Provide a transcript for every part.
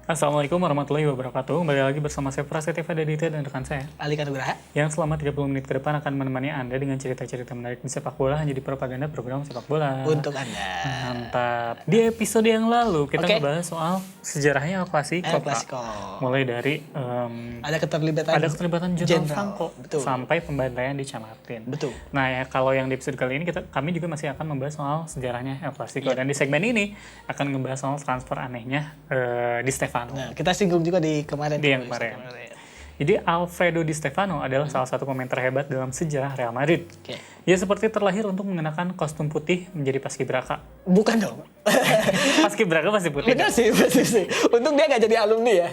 Assalamualaikum warahmatullahi wabarakatuh. Kembali lagi bersama saya Prasetya Fadadita dan rekan saya Alika Nugraha yang selama 30 menit ke depan akan menemani Anda dengan cerita-cerita menarik di sepak bola hanya di propaganda program sepak bola. untuk Anda. Mantap. Di episode yang lalu kita ngebahas soal sejarahnya El Clasico. Clasico. Mulai dari Ada keterlibatan Jenderal Franco Betul. sampai pembantaian di Chamartin. Betul. Nah ya kalau yang di episode kali ini kami juga masih akan membahas soal sejarahnya El Clasico dan di segmen ini akan membahas soal transfer anehnya Di Stefano. Nah, kita singgung juga di kemarin. Yang kemarin. Jadi Alfredo Di Stefano adalah salah satu pemain terhebat dalam sejarah Real Madrid. Oke. Ia seperti terlahir untuk mengenakan kostum putih menjadi paskibraka. Bukan dong. Paskibraka pasti putih. Benar sih. Untung dia nggak jadi alumni ya.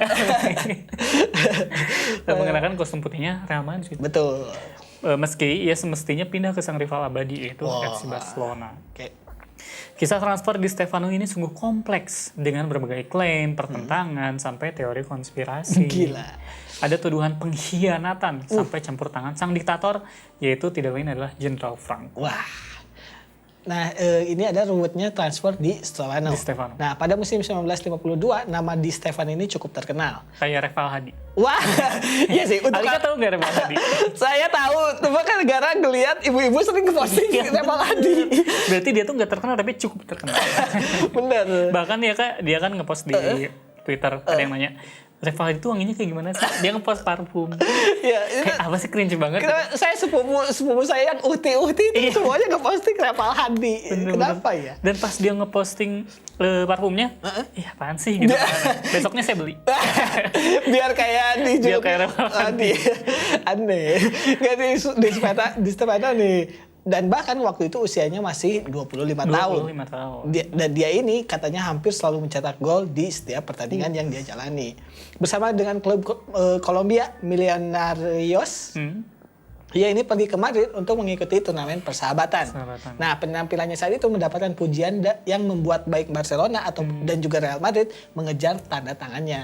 Dan mengenakan kostum putihnya Real Madrid. Betul. Meski ia semestinya pindah ke sang rival abadi yaitu FC Barcelona. Oke. Kisah transfer Di Stefano ini sungguh kompleks dengan berbagai klaim, pertentangan, sampai teori konspirasi. Gila. Ada tuduhan pengkhianatan sampai campur tangan sang diktator, yaitu tidak lain adalah Jenderal Franco. Wah. Nah, ini ada ruwetnya transfer Di Stefano. Di Stefano. Nah, pada musim 1952, nama Di Stefano ini cukup terkenal. Kayak Reval Hadi. Wah, iya sih. Untuk Alika tahu nggak Reval Hadi? saya tahu, cuma kan gara ngelihat ibu-ibu sering ngeposting Reval Hadi. Berarti dia tuh nggak terkenal tapi cukup terkenal. Bener. Bahkan dia kan ngepost di Twitter, ada yang nanya, Reval Hadi tuh wanginya kayak gimana sih? Dia ngepost parfum. Ya, Kayak apa sih, cringe banget. saya sepupu saya yang uhti itu semuanya ngeposting Reval Hadi. Bener-bener. Kenapa ya? Dan pas dia ngeposting parfumnya, iya apaan sih gitu. Besoknya saya beli. Biar kayak di Biar kayak Reval Hadi. Aneh. Nggak di Stefano nih. Dan bahkan waktu itu usianya masih 25 tahun. 25 tahun. Dan dia ini katanya hampir selalu mencetak gol di setiap pertandingan yang dia jalani. Bersama dengan klub Colombia Millonarios, ia ini pergi ke Madrid untuk mengikuti turnamen persahabatan. Nah, penampilannya saat itu mendapatkan pujian yang membuat baik Barcelona dan juga Real Madrid mengejar tanda tangannya.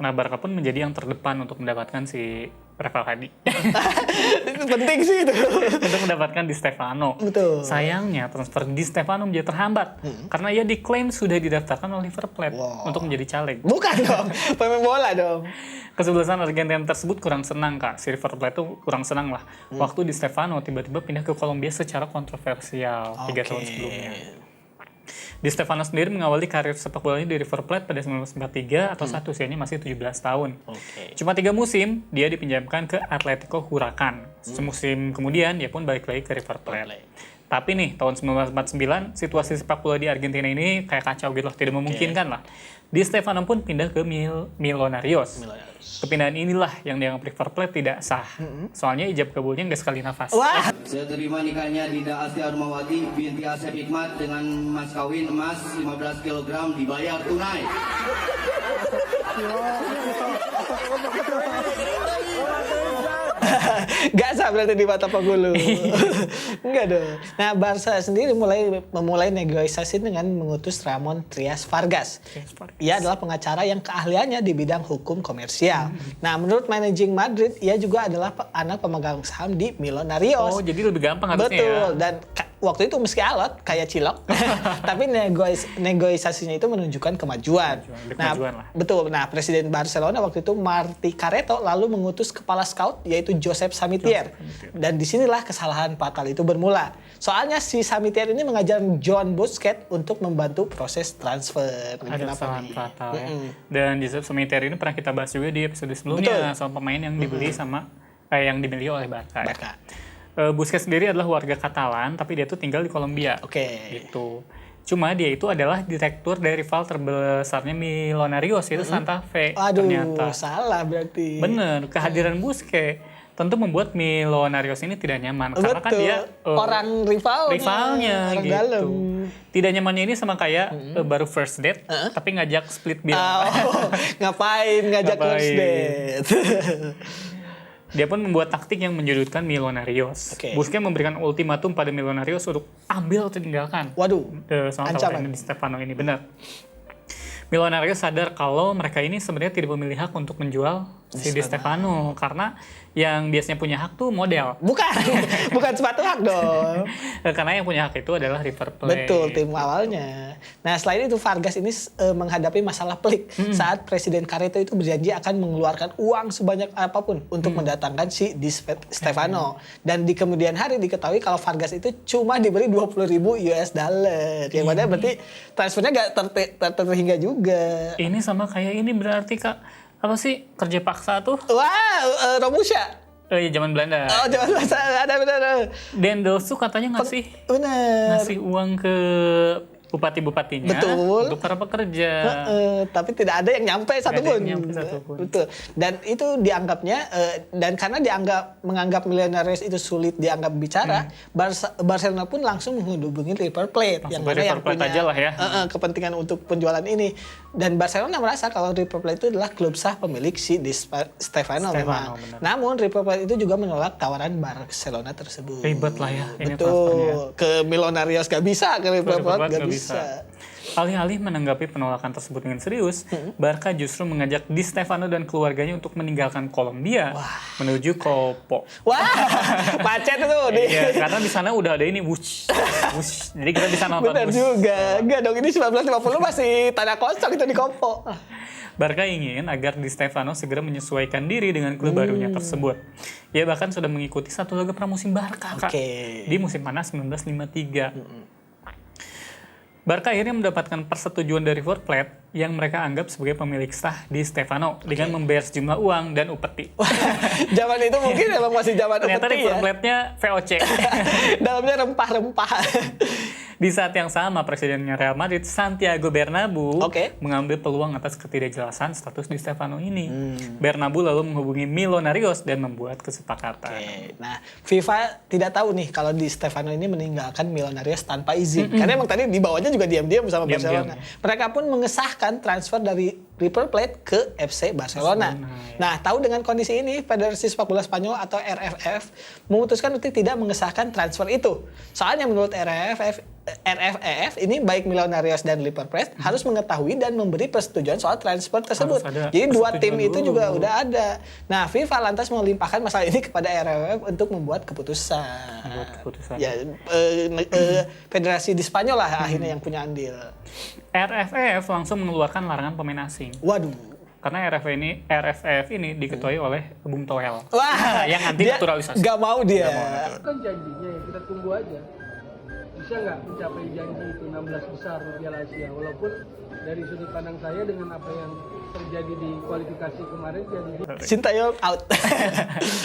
Nah, Barca pun menjadi yang terdepan untuk mendapatkan si Reval Hadi. Itu penting sih itu. Untuk mendapatkan Di Stefano. Betul. Sayangnya transfer Di Stefano menjadi terhambat karena ia diklaim sudah didaftarkan oleh River Plate untuk menjadi caleg. Bukan dong, pemain bola dong. Kesebelasan Argentina tersebut kurang senang, Kak. Si River Plate itu kurang senang lah. Waktu Di Stefano tiba-tiba pindah ke Kolombia secara kontroversial 3 tahun sebelumnya. Di Stefano sendiri mengawali karir sepak bolanya di River Plate pada 1993 atau saat usianya masih 17 tahun. Cuma 3 musim, dia dipinjamkan ke Atletico Huracan. Semusim kemudian, dia pun balik lagi ke River Plate. Tapi nih, tahun 1949, situasi sepak bola di Argentina ini kayak kacau gitu lah, tidak memungkinkan lah. Di Stefano pun pindah ke Millonarios. Kepindahan inilah yang dianggap River Plate tidak sah. Soalnya ijab kabulnya nggak sekali nafas. Wah. Saya terima nikahnya Dinda Asti Armawati binti Asep Hikmat dengan mas kawin emas 15 kg dibayar tunai. Gak sah berarti di mata penghulu. Enggak dong. Nah, Barca sendiri memulai negosiasi dengan mengutus Ramon Trias Vargas. Ia adalah pengacara yang keahliannya di bidang hukum komersial. Nah, menurut managing Madrid, ia juga adalah anak pemegang saham di Millonarios. Oh, jadi lebih gampang harusnya. Betul. Ya. Dan waktu itu meski alot kayak cilok, tapi negosiasinya itu menunjukkan kemajuan. Kemajuan lah. Betul. Nah, Presiden Barcelona waktu itu Martí Carreto lalu mengutus kepala scout yaitu Josep Samitier. Dan disinilah kesalahan fatal itu bermula. Soalnya si Samitier ini mengajar Joan Busquets untuk membantu proses transfer. Ada kesalahan fatal ya. Dan Josep Samitier ini pernah kita bahas juga di episode sebelumnya soal pemain yang dibeli yang dimiliki oleh Barca. Barca. Busquets sendiri adalah warga Katalan, tapi dia tuh tinggal di Kolombia. Gitu. Cuma dia itu adalah direktur dari rival terbesarnya Millonarios, yaitu Santa Fe. Aduh, ternyata. salah berarti. Bener, kehadiran Busquets tentu membuat Millonarios ini tidak nyaman. Karena kan dia orang rivalnya, orang gitu. dalam. Tidak nyamannya ini sama kayak baru first date, tapi ngajak split bill. Ngapain ngajak first date? Dia pun membuat taktik yang menyudutkan Millonarios. Busquets memberikan ultimatum pada Millonarios untuk ambil atau tinggalkan. Waduh, soal tawaran Di Stefano ini benar. Millonarios sadar kalau mereka ini sebenarnya tidak memiliki hak untuk menjual si Di Stefano, karena yang biasanya punya hak tuh model. Bukan sepatu hak dong. Karena yang punya hak itu adalah River Plate. Betul, tim awalnya. Nah, selain itu Vargas ini menghadapi masalah pelik saat Presiden Carreto itu berjanji akan mengeluarkan uang sebanyak apapun untuk mendatangkan si Di Stefano. Dan di kemudian hari diketahui kalau Vargas itu cuma diberi 20.000 US dollar. Yang mana berarti transfernya nggak terhingga juga. Ini sama kayak ini berarti Kak, apa sih kerja paksa tuh? Wah, Romusha. Iya, zaman Belanda. Oh, jangan masa ada benar. Dendels tuh katanya ngasih uang ke bupati-bupatinya. Betul. Untuk para pekerja. Tapi tidak ada yang nyampe satupun. Betul. Dan itu dianggapnya dan karena menganggap Millonarios itu sulit dianggap bicara, Barcelona pun langsung menghubungi River Plate yang mana yang punya aja lah ya. Kepentingan untuk penjualan ini. Dan Barcelona merasa kalau River Plate itu adalah klub sah pemilik si Di Stefano memang. Benar. Namun River Plate itu juga menolak tawaran Barcelona tersebut. Ribet lah ya ini Betul. transfernya. Ke Millonarios gak bisa, ke River Plate gak bisa. Alih-alih menanggapi penolakan tersebut dengan serius, Barca justru mengajak Di Stefano dan keluarganya untuk meninggalkan Kolombia menuju Kopo. Wah, macet itu. Iya, karena di sana udah ada ini wush. Jadi kita bisa nonton. Benar juga. Enggak dong, ini 1950 masih tanah kosong itu di Kopo. Barca ingin agar Di Stefano segera menyesuaikan diri dengan klub barunya tersebut. Ia bahkan sudah mengikuti satu laga pramusim Barca, Kak, di musim panas 1953. Barca akhirnya mendapatkan persetujuan dari River Plate yang mereka anggap sebagai pemilik sah Di Stefano dengan membayar sejumlah uang dan upeti. Zaman itu mungkin emang masih zaman Ternyata upeti River ya. Plate-nya VOC. Dalamnya rempah-rempah. Di saat yang sama, Presidennya Real Madrid, Santiago Bernabéu, mengambil peluang atas ketidakjelasan status Di Stefano ini. Bernabéu lalu menghubungi Millonarios dan membuat kesepakatan. Nah, FIFA tidak tahu nih kalau Di Stefano ini meninggalkan Millonarios tanpa izin. Karena emang tadi di bawahnya juga diam-diam bersama Barcelona. Mereka pun mengesahkan transfer dari River Plate ke FC Barcelona. Nah, tahu dengan kondisi ini, Federasi Sepak Bola Spanyol atau RFF memutuskan untuk tidak mengesahkan transfer itu. Soalnya menurut RFF ini baik Millonarios dan River Plate harus mengetahui dan memberi persetujuan soal transfer tersebut. Jadi dua tim itu juga udah ada. Nah, FIFA lantas melimpahkan masalah ini kepada RFF untuk membuat keputusan. Ya, Federasi di Spanyol lah akhirnya yang punya andil. RFF langsung mengeluarkan larangan pemain asing. Waduh. Karena RFF ini diketuai oleh Bung Toel. Wah, yang anti naturalisasi. Gak mau dia. Kan janjinya ya, kita tunggu aja. Bisa nggak mencapai janji itu 16 besar Piala Asia, walaupun dari sudut pandang saya dengan apa yang terjadi di kualifikasi kemarin jadi Sintayong out.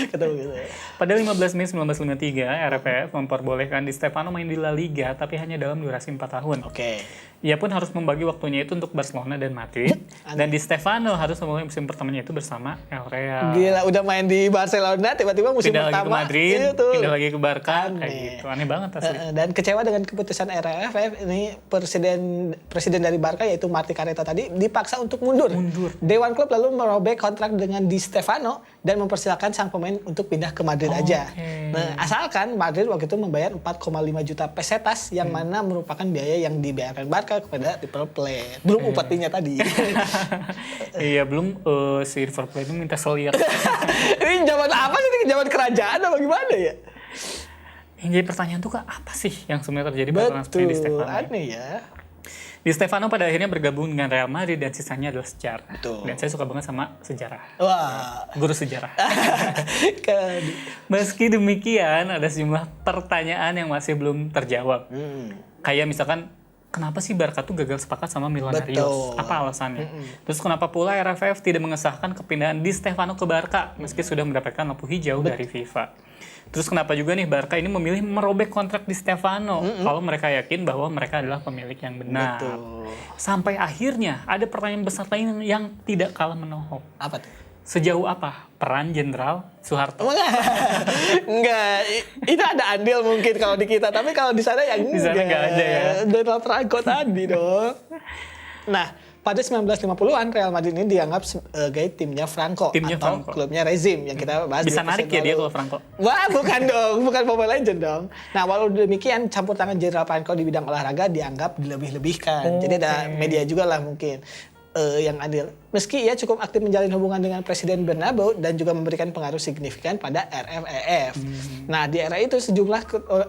Ketemu gitu. Pada 15 Mei 1953, RFF memperbolehkan Di Stefano main di La Liga tapi hanya dalam durasi 4 tahun. Ia pun harus membagi waktunya itu untuk Barcelona dan Madrid. Dan Di Stefano harus memulai musim pertamanya itu bersama El Real. Gila, udah main di Barcelona, tiba-tiba musim pindah pertama lagi ke Madrid, pindah lagi ke Barca, Aneh. kayak gitu. Aneh banget asli. Dan kecewa dengan keputusan RFF ini, presiden dari Barca yaitu Martí Carreto tadi dipaksa untuk mundur. Dewan klub lalu merobek kontrak dengan Di Stefano dan mempersilahkan sang pemain untuk pindah ke Madrid aja. Nah, asalkan Madrid waktu itu membayar 4,5 juta pesetas yang mana merupakan biaya yang dibayarkan Barca kepada River Plate. Belum upetinya tadi. Iya, belum si River Plate itu minta selir. Ini zaman apa sih? Ini zaman kerajaan apa gimana ya? Yang jadi pertanyaan tuh Kak, apa sih yang sebenarnya terjadi pada transfer Di Stefano? Aneh ya. Di Stefano pada akhirnya bergabung dengan Real Madrid dan sisanya adalah sejarah. Betul. Dan saya suka banget sama sejarah. Wah. Guru sejarah. Meski demikian, ada sejumlah pertanyaan yang masih belum terjawab. Kayak misalkan, kenapa sih Barca tuh gagal sepakat sama Millonarios? Apa alasannya? Terus kenapa pula RFF tidak mengesahkan kepindahan Di Stefano ke Barca meski sudah mendapatkan lampu hijau dari FIFA? Terus kenapa juga nih Barca ini memilih merobek kontrak Di Stefano kalau mereka yakin bahwa mereka adalah pemilik yang benar? Sampai akhirnya ada pertanyaan besar lain yang tidak kalah menohok. Apa tuh? Sejauh apa peran Jenderal Soeharto? Enggak, itu ada andil mungkin kalau di kita, tapi kalau di sana ya enggak. Di sana enggak ada ya. Donald Franco tadi dong. Nah, pada 1950-an Real Madrid ini dianggap sebagai timnya Franco atau klubnya rezim yang kita bahas. Bisa narik ya dia kalau Franco? Wah, bukan dong, bukan Mobile Legend dong. Nah, walau demikian campur tangan Jenderal Franco di bidang olahraga dianggap dilebih-lebihkan. Jadi ada media juga lah mungkin. yang adil. Meski ia cukup aktif menjalin hubungan dengan Presiden Bernabeu dan juga memberikan pengaruh signifikan pada RFEF. Nah, di era itu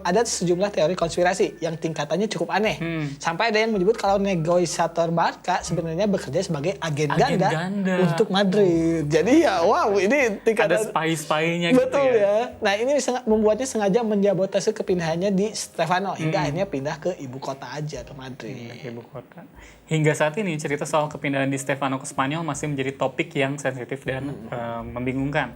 ada sejumlah teori konspirasi yang tingkatannya cukup aneh. Sampai ada yang menyebut kalau negosiator Barca sebenarnya bekerja sebagai agen ganda untuk Madrid. Jadi ya wow, ini tingkatan ada spy-spy-nya gitu betul ya. Nah, ini membuatnya sengaja menjabotase kepindahannya di Stefano hingga akhirnya pindah ke ibu kota aja, ke Madrid. Ibu kota. Hingga saat ini cerita soal kepindahan Di Stefano ke Spanyol masih menjadi topik yang sensitif dan membingungkan.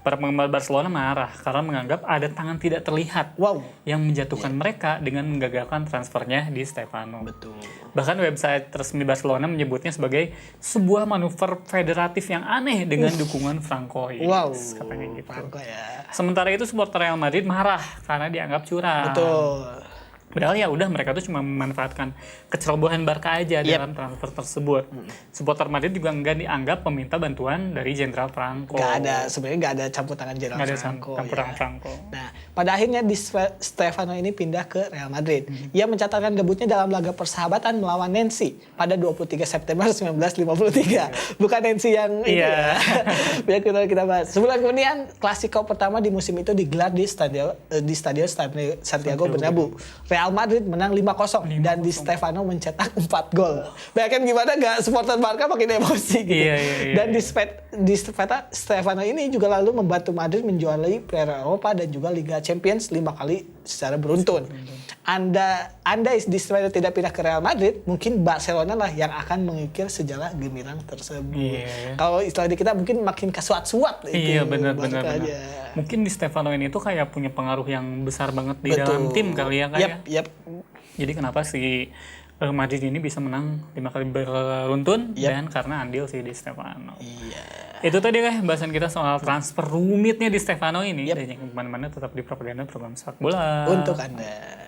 Para penggemar Barcelona marah karena menganggap ada tangan tidak terlihat yang menjatuhkan mereka dengan menggagalkan transfernya Di Stefano. Betul. Bahkan website resmi Barcelona menyebutnya sebagai sebuah manuver federatif yang aneh dengan dukungan Francois. Katanya gitu. Franco ya. Sementara itu supporter Real Madrid marah karena dianggap curang. Betul. Padahal ya udah mereka tuh cuma memanfaatkan kecerobohan Barca aja dalam transfer tersebut. Supporter Madrid juga enggak dianggap meminta bantuan dari Jenderal Franco. Sebenarnya nggak ada campur tangan Jenderal Franco. Campur tangan Franco. Nah, pada akhirnya Di Stefano ini pindah ke Real Madrid. Ia mencatatkan debutnya dalam laga persahabatan melawan Nancy pada 23 September 1953. Bukan Nancy yang itu ya. Biar kita bahas. Sebulan kemudian Klasiko pertama di musim itu digelar di Stadion Santiago Bernabeu. Real Madrid menang 5-0 dan Di Stefano mencetak 4 gol. Bayangkan gimana gak supporter Barca makin emosi gitu. Dan Di Stefano ini juga lalu membantu Madrid menjuarai Piala Eropa dan juga Liga Champions 5 kali secara beruntun. Andai Di Stefano tidak pindah ke Real Madrid, mungkin Barcelona lah yang akan mengukir sejarah gemilang tersebut. Kalau istilah di kita mungkin makin kasuat-suat. Iya benar. Mungkin Di Stefano ini tuh kayak punya pengaruh yang besar banget di dalam tim kali ya kayak. Jadi kenapa si Madrid ini bisa menang 5 kali beruntun dan karena andil si Di Stefano. Itu tadi bahasan kita soal transfer rumitnya Di Stefano ini. Dan yang kemana-mana tetap di Propaganda Program Sepak Bola. Untuk Anda.